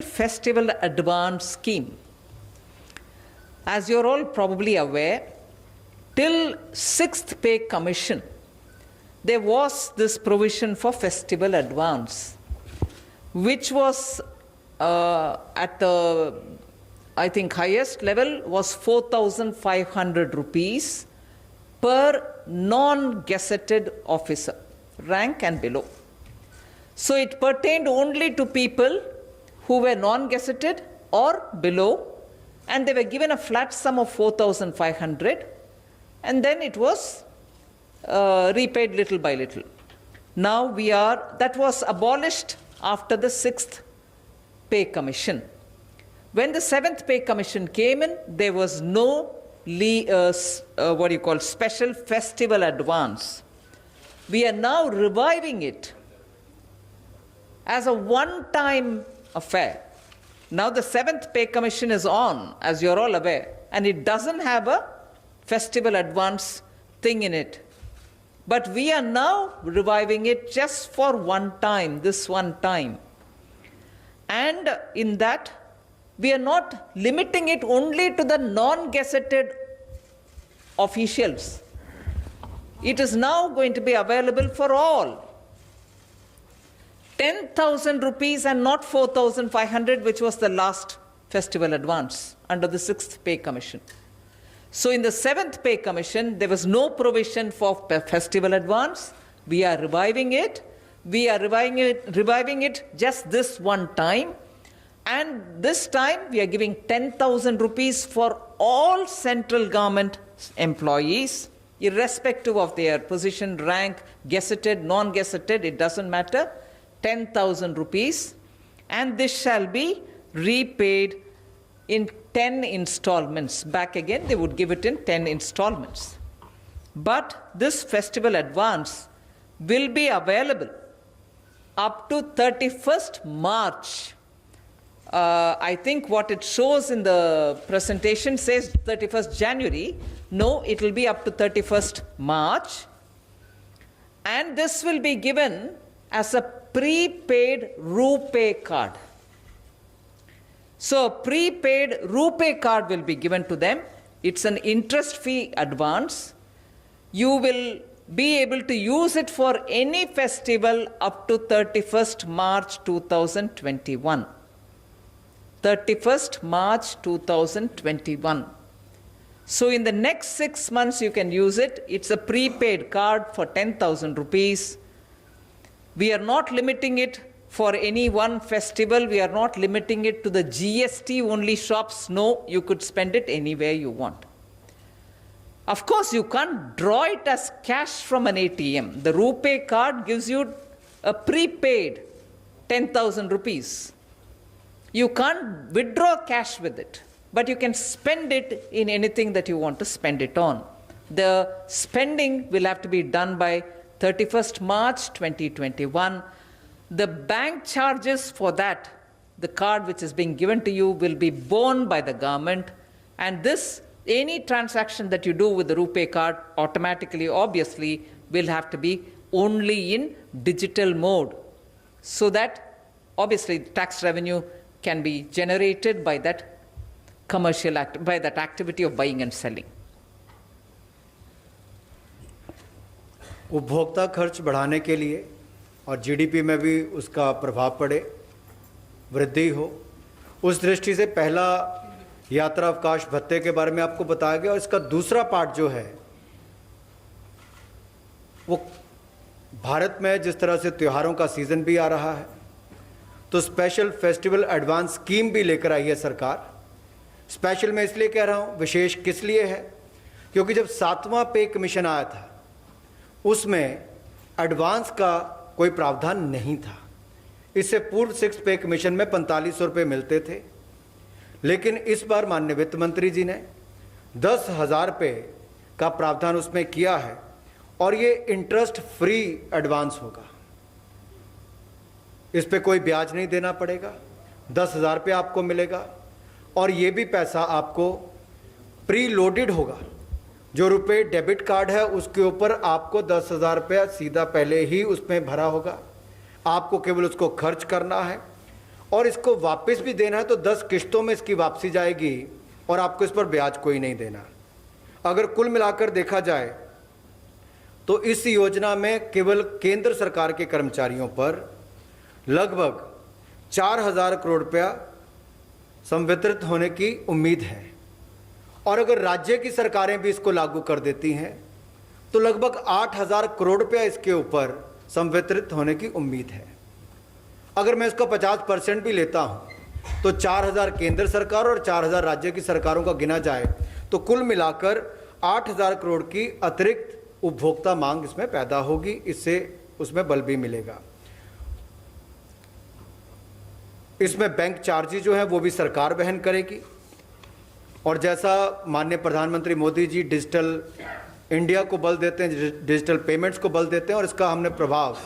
Festival Advance Scheme. As you're all probably aware, till 6th Pay Commission, there was this provision for festival advance, which was at the, I think, highest level was 4,500 rupees per non-gazetted officer, rank and below. So it pertained only to people who were non-gazetted or below, and they were given a flat sum of 4,500, and then it was repaid little by little. Now that was abolished after the 6th Pay Commission. When the 7th Pay Commission came in, there was no special festival advance. We are now reviving it as a one-time affair. Now the 7th Pay Commission is on, as you're all aware, and it doesn't have a festival advance thing in it. But we are now reviving it just for one time, this one time. And in that, we are not limiting it only to the non-gazetted officials. It is now going to be available for all. 10,000 rupees and not 4,500, which was the last festival advance under the 6th Pay Commission. So in the 7th Pay Commission, there was no provision for festival advance. We are reviving it. We are reviving it just this one time. And this time, we are giving 10,000 rupees for all central government employees, irrespective of their position, rank, gazetted, non-gazetted, it doesn't matter. 10,000 rupees, and this shall be repaid in 10 installments. Back again, they would give it in 10 installments. But this festival advance will be available up to 31st March. I think what it shows in the presentation says 31st January. No, it will be up to 31st March. And this will be given as a prepaid RuPay card. So a prepaid RuPay card will be given to them. It's an interest-free advance. You will be able to use it for any festival up to 31st March 2021. 31st March 2021. So in the next 6 months you can use it. It's a prepaid card for 10,000 rupees. We are not limiting it for any one festival. We are not limiting it to the GST only shops. No, you could spend it anywhere you want. Of course, you can't draw it as cash from an ATM. The RuPay card gives you a prepaid 10,000 rupees. You can't withdraw cash with it, but you can spend it in anything that you want to spend it on. The spending will have to be done by 31st March 2021. The bank charges for that, the card which is being given to you, will be borne by the government. And this, any transaction that you do with the RuPay card automatically, obviously, will have to be only in digital mode, so that obviously tax revenue can be generated by that commercial by that activity of buying and selling. उपभोक्ता खर्च बढ़ाने के लिए और GDP में भी उसका प्रभाव पड़े, वृद्धि हो, उस दृष्टि से पहला यात्रा अवकाश भत्ते के बारे में आपको बताया गया। और इसका दूसरा पार्ट जो है वो भारत में जिस तरह से त्योहारों का सीज़न भी आ रहा है, तो स्पेशल फेस्टिवल एडवांस स्कीम भी लेकर आई है सरकार। स्पेशल मैं इसलिए कह रहा हूँ, विशेष किस लिए है, क्योंकि जब 7वां पे कमीशन आया था उसमें एडवांस का कोई प्रावधान नहीं था। इससे पूर्व 6th पे कमीशन में 4500 रुपये मिलते थे, लेकिन इस बार माननीय वित्त मंत्री जी ने 10,000 रुपये का प्रावधान उसमें किया है, और ये इंटरेस्ट फ्री एडवांस होगा। इस पे कोई ब्याज नहीं देना पड़ेगा, 10,000 रुपये आपको मिलेगा, और ये भी पैसा आपको प्री लोडेड होगा। जो रुपए डेबिट कार्ड है उसके ऊपर आपको 10,000 रुपया सीधा पहले ही उसमें भरा होगा, आपको केवल उसको खर्च करना है। और इसको वापस भी देना है तो 10 किश्तों में इसकी वापसी जाएगी और आपको इस पर ब्याज कोई नहीं देना। अगर कुल मिलाकर देखा जाए तो इस योजना में केवल केंद्र सरकार के कर्मचारियों पर लगभग 4,000 करोड़ रुपया संवितरित होने की उम्मीद है और अगर राज्य की सरकारें भी इसको लागू कर देती हैं तो लगभग 8,000 करोड़ रुपया इसके ऊपर संवितरित होने की उम्मीद है। अगर मैं इसका 50% भी लेता हूं तो 4,000 केंद्र सरकार और 4,000 राज्य की सरकारों का गिना जाए तो कुल मिलाकर 8,000 करोड़ की अतिरिक्त उपभोक्ता मांग इसमें पैदा होगी। इससे उसमें बल भी मिलेगा। इसमें बैंक चार्जेज जो है वो भी सरकार वहन करेगी और जैसा माननीय प्रधानमंत्री मोदी जी डिजिटल इंडिया को बल देते हैं, डिजिटल पेमेंट्स को बल देते हैं और इसका हमने प्रभाव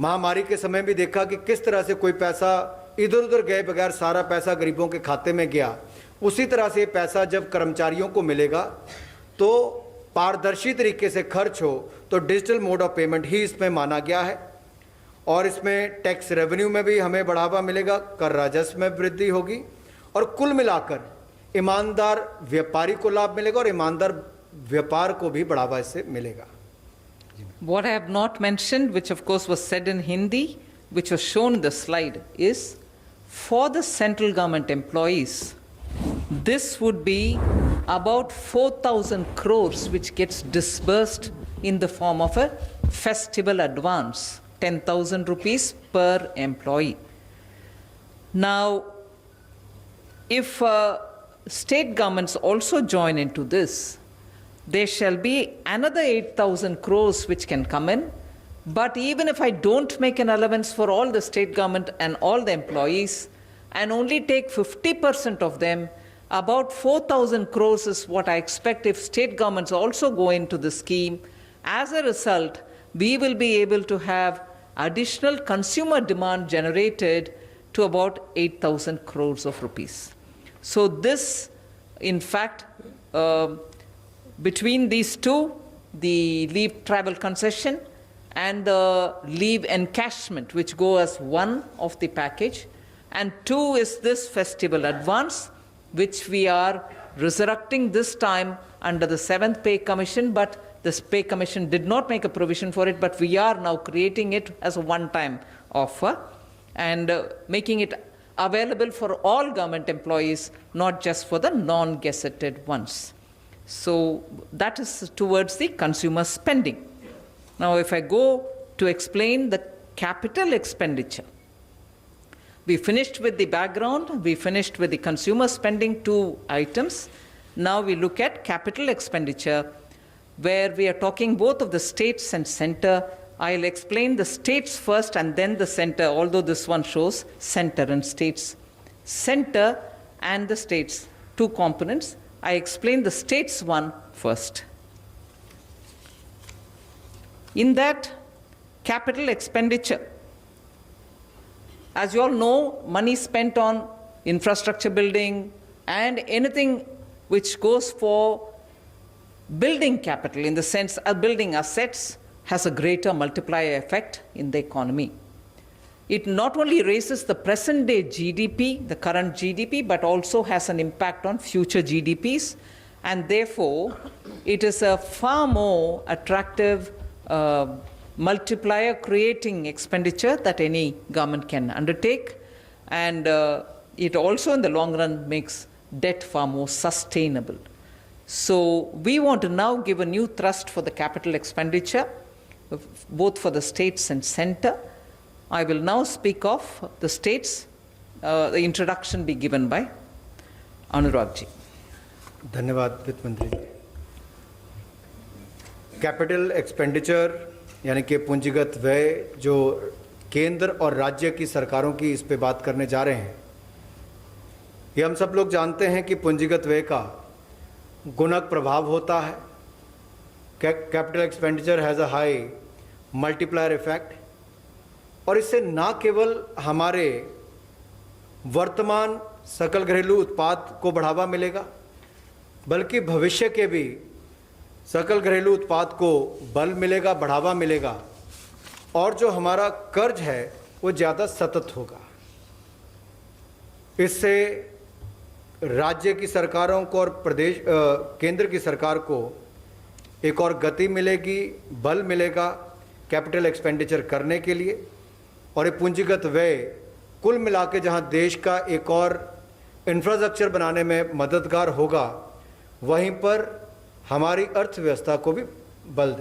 महामारी के समय भी देखा कि किस तरह से कोई पैसा इधर उधर गए बगैर सारा पैसा गरीबों के खाते में गया। उसी तरह से पैसा जब कर्मचारियों को मिलेगा तो पारदर्शी तरीके से खर्च हो तो डिजिटल मोड ऑफ पेमेंट ही इसमें माना गया है और इसमें टैक्स रेवेन्यू में भी हमें बढ़ावा मिलेगा, कर राजस्व में वृद्धि होगी और कुल मिलाकर ईमानदार व्यापारी को लाभ मिलेगा और ईमानदार व्यापार को भी बढ़ावा इससे मिलेगा। What I have not mentioned, which of course was said in Hindi, which was shown in the slide, is for the central government employees, this would be about 4,000 crores which gets disbursed in the form of a festival advance, 10,000 rupees per employee. Now, if state governments also join into this, there shall be another 8,000 crores which can come in. But even if I don't make an allowance for all the state government and all the employees and only take 50% of them, about 4,000 crores is what I expect if state governments also go into the scheme. As a result, we will be able to have additional consumer demand generated to about 8,000 crores of rupees. So this, in fact, between these two, the leave travel concession and the leave encashment, which go as one of the package, and two is this festival advance, which we are resurrecting this time under the 7th Pay Commission, but this Pay Commission did not make a provision for it, but we are now creating it as a one-time offer and making it available for all government employees, not just for the non-gazetted ones. So that is towards the consumer spending. Now, if I go to explain the capital expenditure, we finished with the background, we finished with the consumer spending, two items. Now we look at capital expenditure, where we are talking both of the states and center. I'll explain the states first and then the center, although this one shows center and states. Center and the states, two components. I explain the states one first. In that capital expenditure, as you all know, money spent on infrastructure building and anything which goes for building capital, in the sense of building assets, has a greater multiplier effect in the economy. It not only raises the present day GDP, the current GDP, but also has an impact on future GDPs, and therefore it is a far more attractive multiplier creating expenditure that any government can undertake, and it also in the long run makes debt far more sustainable. So we want to now give a new thrust for the capital expenditure, both for the states and center. I will now speak of the states. The introduction be given by Anurag ji. धन्यवाद वित्त मंत्री जी। Capital expenditure यानी कि पूंजीगत व्यय जो केंद्र और राज्य की सरकारों की इस पे बात करने जा रहे हैं, ये हम सब लोग जानते हैं कि पूंजीगत व्यय का गुणक प्रभाव होता है। Capital expenditure has a high multiplier effect और इससे ना केवल हमारे वर्तमान सकल घरेलू उत्पाद को बढ़ावा मिलेगा, बल्कि भविष्य के भी सकल घरेलू उत्पाद को बल मिलेगा, बढ़ावा मिलेगा और जो हमारा कर्ज है वो ज़्यादा सतत होगा। इससे राज्य की सरकारों को और केंद्र की सरकार को एक और गति मिलेगी, बल मिलेगा कैपिटल एक्सपेंडिचर करने के लिए, और ये पूंजीगत व्यय कुल मिला के जहाँ देश का एक और इंफ्रास्ट्रक्चर बनाने में मददगार होगा, वहीं पर हमारी अर्थव्यवस्था को भी बल देगा।